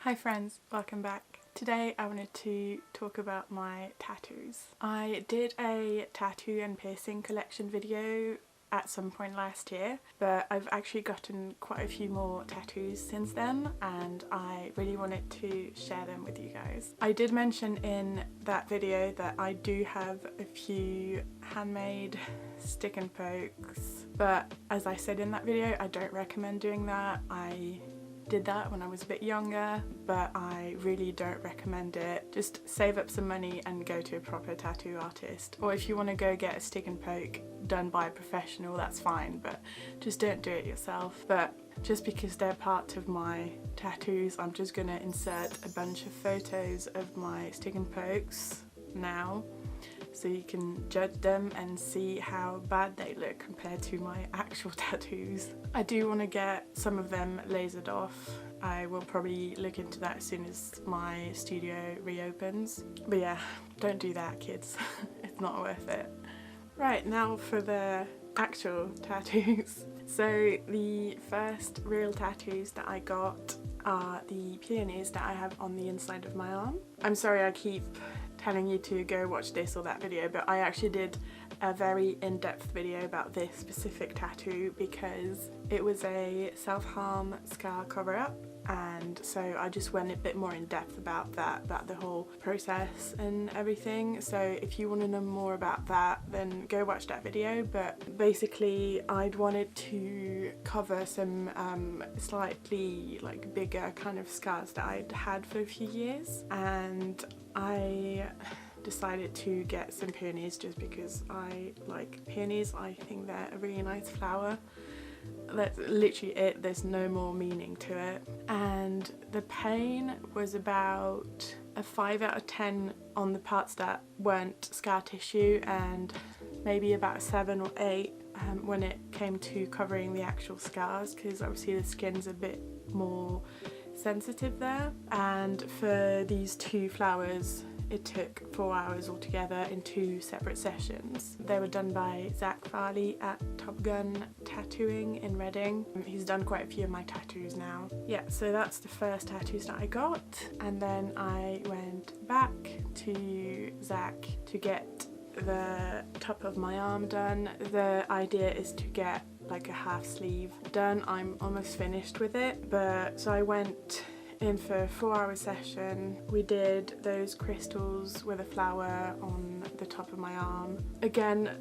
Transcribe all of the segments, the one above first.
Hi friends, welcome back. Today I wanted to talk about my tattoos. I did a tattoo and piercing collection video at some point last year, but I've actually gotten quite a few more tattoos since then and I really wanted to share them with you guys. I did mention in that video that I do have a few handmade stick and pokes, but as I said in that video, I don't recommend doing that. I did that when I was a bit younger, but I really don't recommend it. Just save up some money and go to a proper tattoo artist, or if you want to go get a stick and poke done by a professional, that's fine, but just don't do it yourself. But just because they're part of my tattoos, I'm just gonna insert a bunch of photos of my stick and pokes now, so you can judge them and see how bad they look compared to my actual tattoos. I do want to get some of them lasered off. I will probably look into that as soon as my studio reopens. But yeah, don't do that, kids. It's not worth it. Right, now for the actual tattoos. So the first real tattoos that I got are the peonies that I have on the inside of my arm. I'm sorry I keep telling you to go watch this or that video, but I actually did a very in-depth video about this specific tattoo because it was a self-harm scar cover-up, and so I just went a bit more in depth about that, about the whole process and everything. So if you want to know more about that, then go watch that video. But basically I'd wanted to cover some slightly like bigger kind of scars that I'd had for a few years, and I decided to get some peonies just because I like peonies. I think they're a really nice flower. That's literally it, there's no more meaning to it. And the pain was about a 5 out of 10 on the parts that weren't scar tissue, and maybe about a 7 or 8 when it came to covering the actual scars, because obviously the skin's a bit more sensitive there. And for these two flowers it took 4 hours altogether in 2 separate sessions. They were done by RaphaelLD at Top Gun Tattooing in Reading. He's done quite a few of my tattoos now. Yeah, so that's the first tattoos that I got, and then I went back to Zach to get the top of my arm done. The idea is to get like a half sleeve done. I'm almost finished with it, but so I went in for a 4-hour session. We did those crystals with a flower on the top of my arm. Again,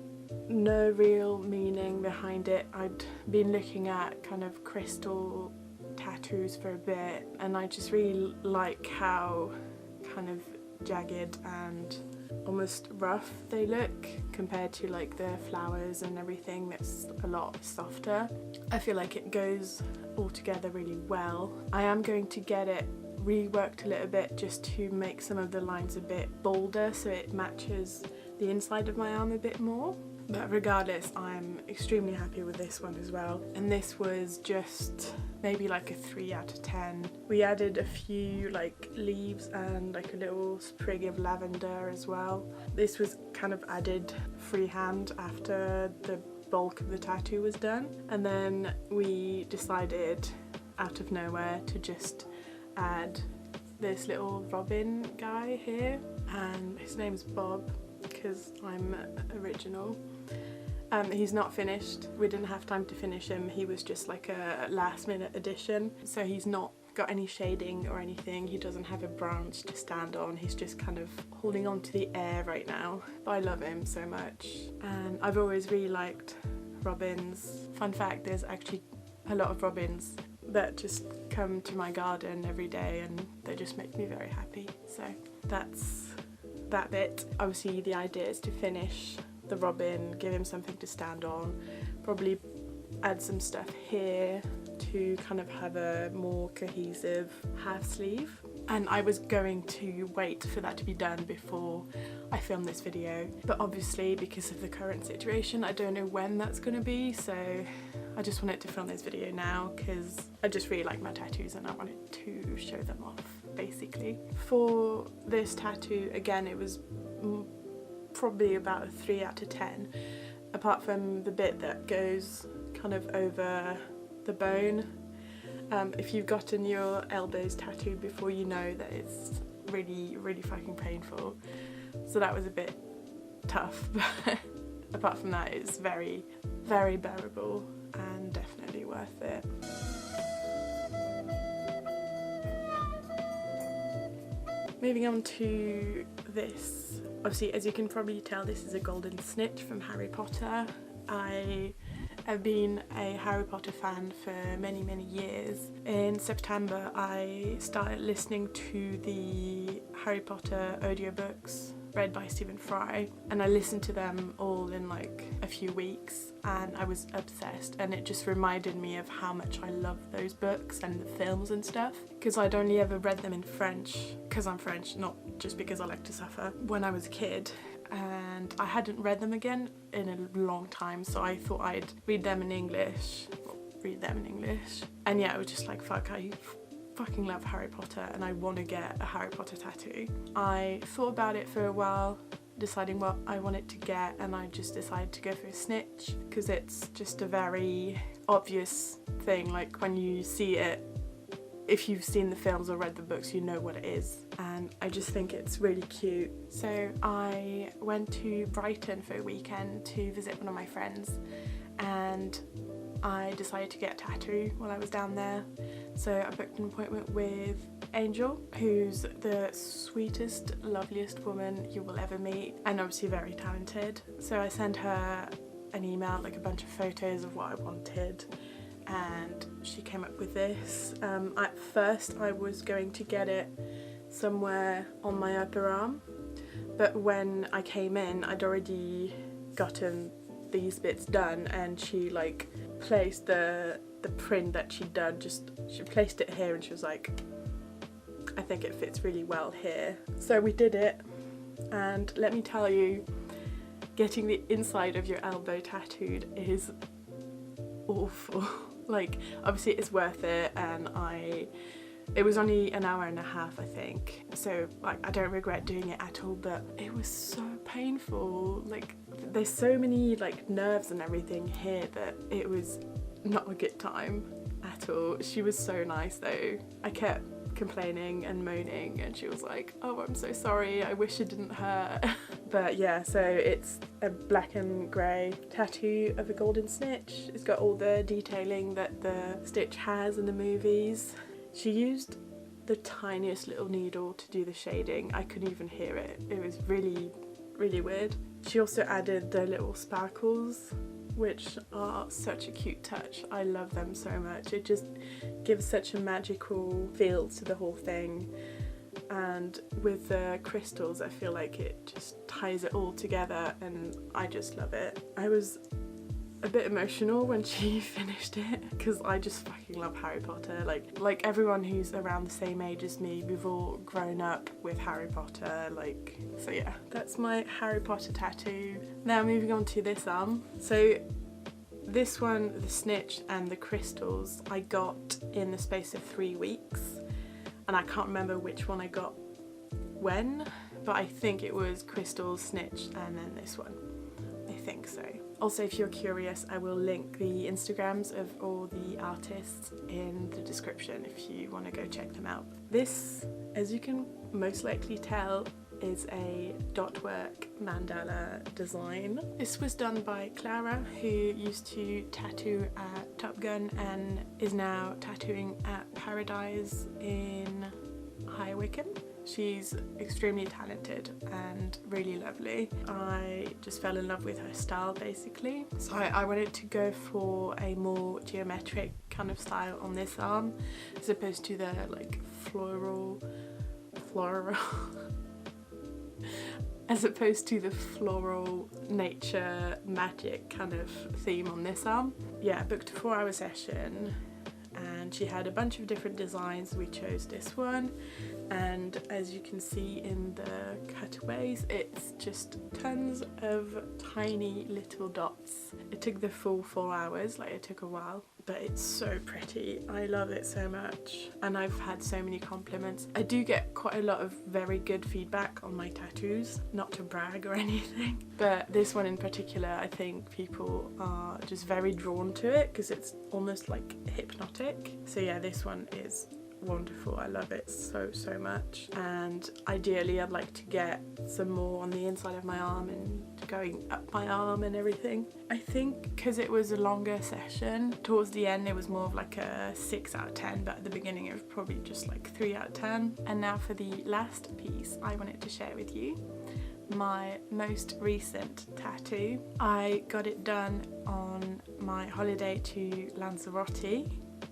no real meaning behind it. I'd been looking at kind of crystal tattoos for a bit, and I just really like how kind of jagged and almost rough they look compared to like the flowers and everything that's a lot softer. I feel like it goes all together really well. I am going to get it reworked a little bit just to make some of the lines a bit bolder so it matches the inside of my arm a bit more. But regardless, I'm extremely happy with this one as well. And this was just maybe like a 3 out of 10. We added a few like leaves and like a little sprig of lavender as well. This was kind of added freehand after the bulk of the tattoo was done. And then we decided out of nowhere to just add this little robin guy here, and his name's Bob because I'm original. He's not finished. We didn't have time to finish him. He was just like a last minute addition, so he's not got any shading or anything. He doesn't have a branch to stand on. He's just kind of holding on to the air right now, but I love him so much, and I've always really liked robins. Fun fact, there's actually a lot of robins that just come to my garden every day and they just make me very happy. So that's that bit. Obviously the idea is to finish the robin, give him something to stand on, probably add some stuff here to kind of have a more cohesive half sleeve. And I was going to wait for that to be done before I filmed this video, but obviously because of the current situation I don't know when that's going to be, so I just wanted to film this video now because I just really like my tattoos and I wanted to show them off basically. For this tattoo, again, it was probably about a 3 out of 10, apart from the bit that goes kind of over the bone. If you've gotten your elbows tattooed before, you know that it's really, really fucking painful. So that was a bit tough, but apart from that, it's very, very bearable and definitely worth it. Moving on to this. Obviously, as you can probably tell, this is a golden snitch from Harry Potter. I have been a Harry Potter fan for many, many years. In September, I started listening to the Harry Potter audiobooks read by Stephen Fry, and I listened to them all in like a few weeks, and I was obsessed, and it just reminded me of how much I love those books and the films and stuff, because I'd only ever read them in French, because I'm French, not just because I like to suffer, when I was a kid, and I hadn't read them again in a long time, so I thought I'd read them in English, and yeah, I was just like, fuck, I fucking love Harry Potter and I want to get a Harry Potter tattoo. I thought about it for a while, deciding what I wanted to get, and I just decided to go for a snitch because it's just a very obvious thing. Like when you see it, if you've seen the films or read the books, you know what it is, and I just think it's really cute. So I went to Brighton for a weekend to visit one of my friends, and I decided to get a tattoo while I was down there. So I booked an appointment with Angel, who's the sweetest, loveliest woman you will ever meet, and obviously very talented. So I sent her an email, like a bunch of photos of what I wanted, and she came up with this. At first I was going to get it somewhere on my upper arm, but when I came in I'd already gotten these bits done, and she like placed the print that she'd done, she placed it here, and she was like, I think it fits really well here. So we did it, and let me tell you, getting the inside of your elbow tattooed is awful. Like obviously it's worth it, and it was only an hour and a half, I think, so like I don't regret doing it at all, but it was so painful. Like there's so many like nerves and everything here that it was not a good time at all. She was so nice though. I kept complaining and moaning, and she was like, oh, I'm so sorry, I wish it didn't hurt. But yeah, so it's a black and grey tattoo of a golden snitch. It's got all the detailing that the Stitch has in the movies. She used the tiniest little needle to do the shading. I couldn't even hear it. It was really, really weird. She also added the little sparkles, which are such a cute touch. I love them so much. It just gives such a magical feel to the whole thing, and with the crystals I feel like it just ties it all together, and I just love it. I was a bit emotional when she finished it because I just fucking love Harry Potter. Like everyone who's around the same age as me, we've all grown up with Harry Potter, like, so yeah, that's my Harry Potter tattoo. Now moving on to this arm. So this one, the snitch and the crystals, I got in the space of 3 weeks, and I can't remember which one I got when, but I think it was crystals, snitch, and then this one. I think so. Also, if you're curious, I will link the Instagrams of all the artists in the description if you want to go check them out. This, as you can most likely tell, is a dot work mandala design. This was done by Clara, who used to tattoo at Top Gun and is now tattooing at Paradise in High Wycombe. She's extremely talented and really lovely. I just fell in love with her style basically. So I wanted to go for a more geometric kind of style on this arm, as opposed to the like floral as opposed to the floral nature magic kind of theme on this arm. Yeah, I booked a 4-hour session, and she had a bunch of different designs. We chose this one, and as you can see in the cutaways, it's just tons of tiny little dots. It took the full 4 hours, like it took a while but it's so pretty. I love it so much, and I've had so many compliments. I do get quite a lot of very good feedback on my tattoos, not to brag or anything, but this one in particular, I think people are just very drawn to it because it's almost like hypnotic. So yeah, this one is wonderful. I love it so much, and ideally I'd like to get some more on the inside of my arm and going up my arm and everything. I think because it was a longer session, towards the end it was more of like a 6 out of 10, but at the beginning it was probably just like 3 out of 10. And now for the last piece I wanted to share with you, my most recent tattoo. I got it done on my holiday to Lanzarote,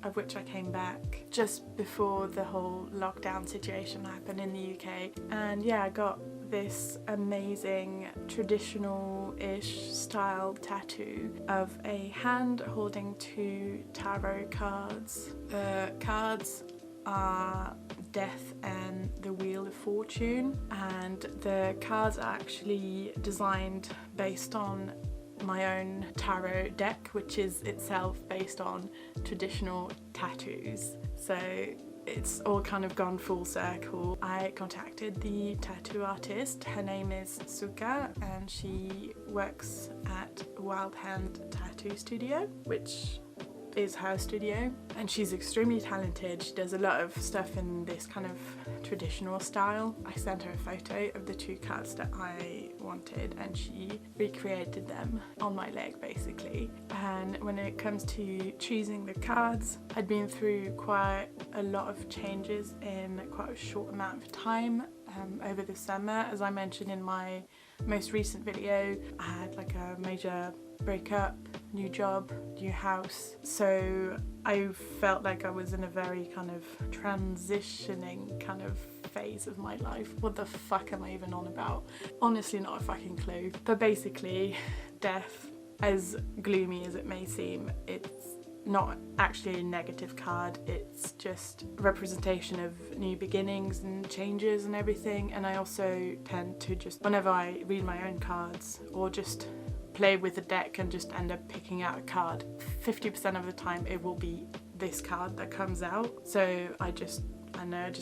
of which I came back just before the whole lockdown situation happened in the UK. And yeah, I got this amazing traditional-ish style tattoo of a hand holding 2 tarot cards. The cards are Death and the Wheel of Fortune, and the cards are actually designed based on my own tarot deck, which is itself based on traditional tattoos. So it's all kind of gone full circle. I contacted the tattoo artist. Her name is Suka, and she works at Wild Hand Tattoo Studio, which is her studio, and she's extremely talented. She does a lot of stuff in this kind of traditional style. I sent her a photo of the 2 cards that I wanted, and she recreated them on my leg basically. And when it comes to choosing the cards, I'd been through quite a lot of changes in quite a short amount of time over the summer. As I mentioned in my most recent video, I had like a major breakup, new job, new house, so I felt like I was in a very kind of transitioning kind of phase of my life. What the fuck am I even on about? Honestly, not a fucking clue. But basically, death, as gloomy as it may seem, it's not actually a negative card. It's just a representation of new beginnings and changes and everything. And I also tend to just, whenever I read my own cards or just play with the deck and just end up picking out a card, 50% of the time it will be this card that comes out. So I just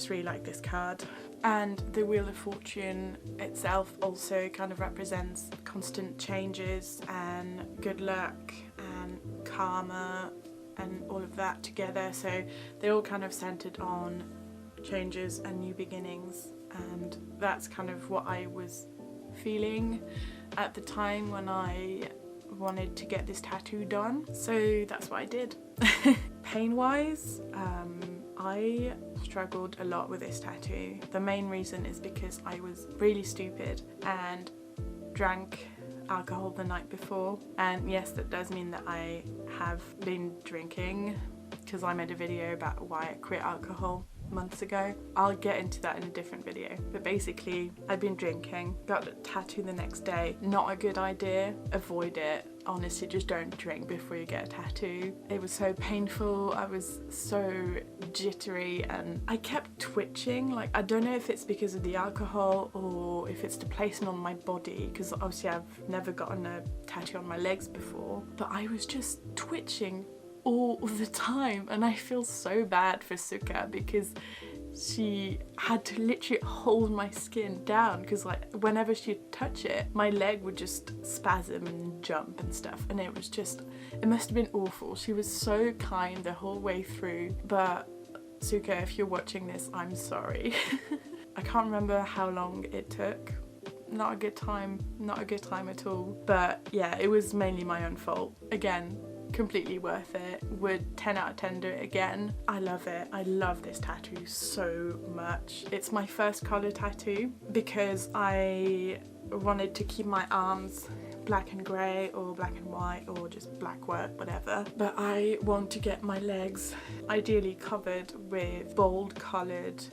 really like this card. And the Wheel of Fortune itself also kind of represents constant changes and good luck and karma and all of that together. So they're all kind of centered on changes and new beginnings, and that's kind of what I was feeling at the time when I wanted to get this tattoo done. So that's what I did. Pain wise, I struggled a lot with this tattoo. The main reason is because I was really stupid and drank alcohol the night before. And yes, that does mean that I have been drinking, because I made a video about why I quit alcohol months ago. I'll get into that in a different video. But basically, I'd been drinking, got a tattoo the next day. Not a good idea. Avoid it. Honestly, just don't drink before you get a tattoo. It was so painful. I was so jittery and I kept twitching. Like, I don't know if it's because of the alcohol or if it's the placement on my body, because obviously I've never gotten a tattoo on my legs before, but I was just twitching all the time, and I feel so bad for Suka because she had to literally hold my skin down, because like whenever she'd touch it, my leg would just spasm and jump and stuff, and it must have been awful. She was so kind the whole way through. But Suka, if you're watching this, I'm sorry. I can't remember how long it took. Not a good time at all. But yeah, it was mainly my own fault. Again, completely worth it. Would 10 out of 10 do it again. I love it. I love this tattoo so much. It's my first colour tattoo because I wanted to keep my arms black and grey or black and white or just black work, whatever. But I want to get my legs ideally covered with bold coloured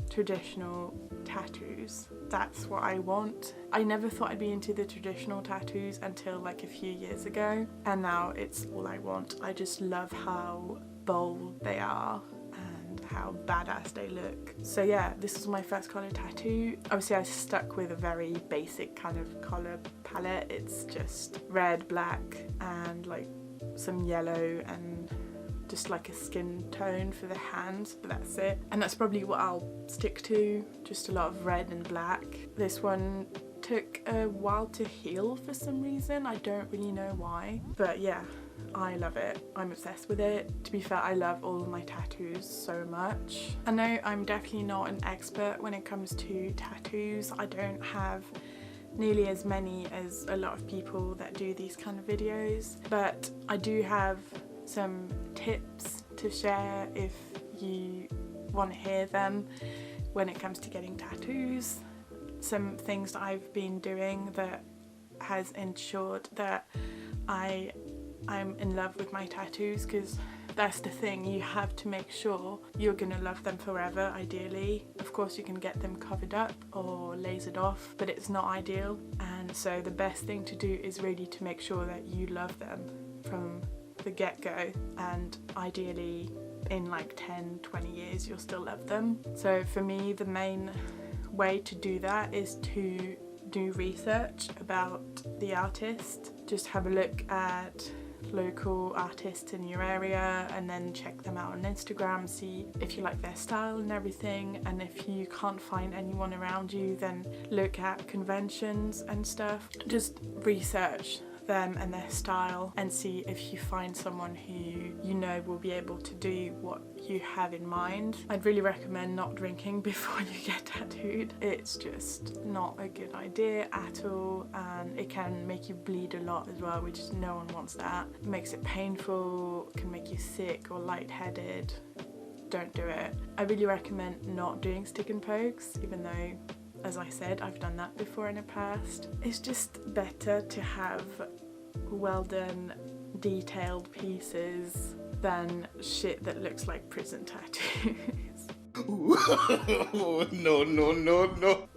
traditional tattoos. That's what I want. I never thought I'd be into the traditional tattoos until like a few years ago, and now it's all I want. I just love how bold they are and how badass they look. So yeah, this was my first colour tattoo. Obviously I stuck with a very basic kind of colour palette. It's just red, black and like some yellow and just like a skin tone for the hands, but that's it. And that's probably what I'll stick to, just a lot of red and black. This one took a while to heal for some reason, I don't really know why, but yeah, I love it. I'm obsessed with it. To be fair, I love all of my tattoos so much. I know I'm definitely not an expert when it comes to tattoos. I don't have nearly as many as a lot of people that do these kind of videos, but I do have some tips to share if you want to hear them when it comes to getting tattoos. Some things that I've been doing that has ensured that I'm in love with my tattoos, because that's the thing, you have to make sure you're gonna love them forever, ideally. Of course you can get them covered up or lasered off, but it's not ideal, and so the best thing to do is really to make sure that you love them from the get-go, and ideally in like 10-20 years you'll still love them. So for me, the main way to do that is to do research about the artist. Just have a look at local artists in your area and then check them out on Instagram, see if you like their style and everything. And if you can't find anyone around you, then look at conventions and stuff. Just research them and their style and see if you find someone who you know will be able to do what you have in mind. I'd really recommend not drinking before you get tattooed. It's just not a good idea at all, and it can make you bleed a lot as well, which no one wants that. It makes it painful, can make you sick or lightheaded. Don't do it. I really recommend not doing stick and pokes, even though, as I said, I've done that before in the past. It's just better to have well done, detailed pieces than shit that looks like prison tattoos. No.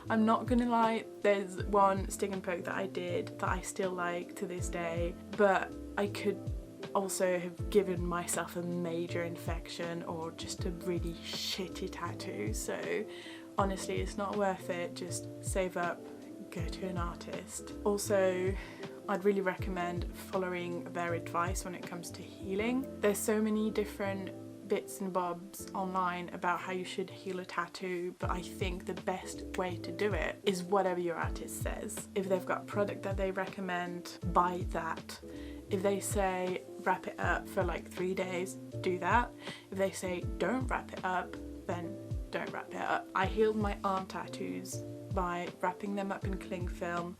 I'm not gonna lie, there's one stick and poke that I did that I still like to this day, but I could also have given myself a major infection or just a really shitty tattoo, so honestly it's not worth it. Just save up, go to an artist. Also, I'd really recommend following their advice when it comes to healing. There's so many different bits and bobs online about how you should heal a tattoo, but I think the best way to do it is whatever your artist says. If they've got a product that they recommend, buy that. If they say wrap it up for like 3 days, do that. If they say don't wrap it up, then don't wrap it up. I healed my arm tattoos by wrapping them up in cling film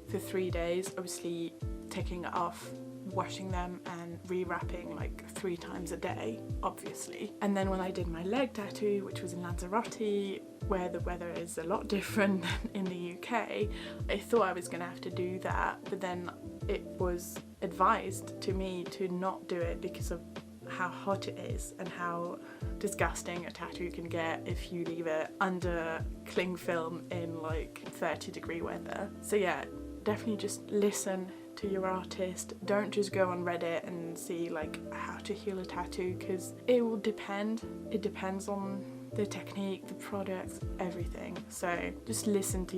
for 3 days, obviously taking it off, washing them and re-wrapping like 3 times a day, obviously. And then when I did my leg tattoo, which was in Lanzarote, where the weather is a lot different than in the UK, I thought I was gonna have to do that, but then it was advised to me to not do it because of how hot it is and how disgusting a tattoo can get if you leave it under cling film in like 30-degree weather. So yeah, definitely just listen to your artist. Don't just go on Reddit and see like how to heal a tattoo, because it will depend. It depends on the technique, the products, everything. So just listen to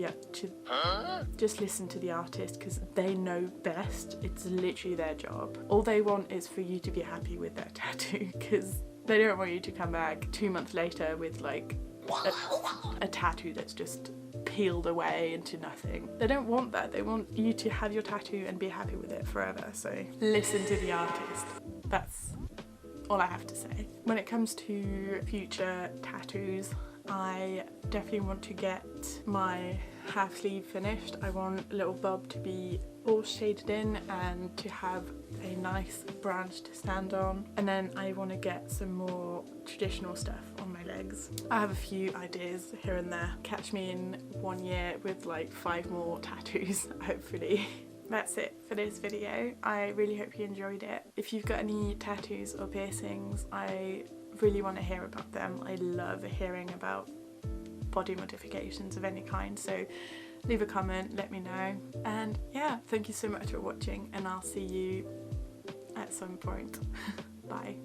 the artist, because they know best. It's literally their job. All they want is for you to be happy with their tattoo, because they don't want you to come back 2 months later with like a tattoo that's just peeled away into nothing. They don't want that. They want you to have your tattoo and be happy with it forever. So listen to the artist. That's all I have to say. When it comes to future tattoos, I definitely want to get my half sleeve finished. I want little Bob to be all shaded in and to have a nice branch to stand on, and then I want to get some more traditional stuff on my legs. I have a few ideas here and there. Catch me in 1 year with like 5 more tattoos, hopefully. That's it for this video. I really hope you enjoyed it. If you've got any tattoos or piercings, I really want to hear about them. I love hearing about body modifications of any kind, so leave a comment, let me know. And yeah, thank you so much for watching, and I'll see you at some point. Bye.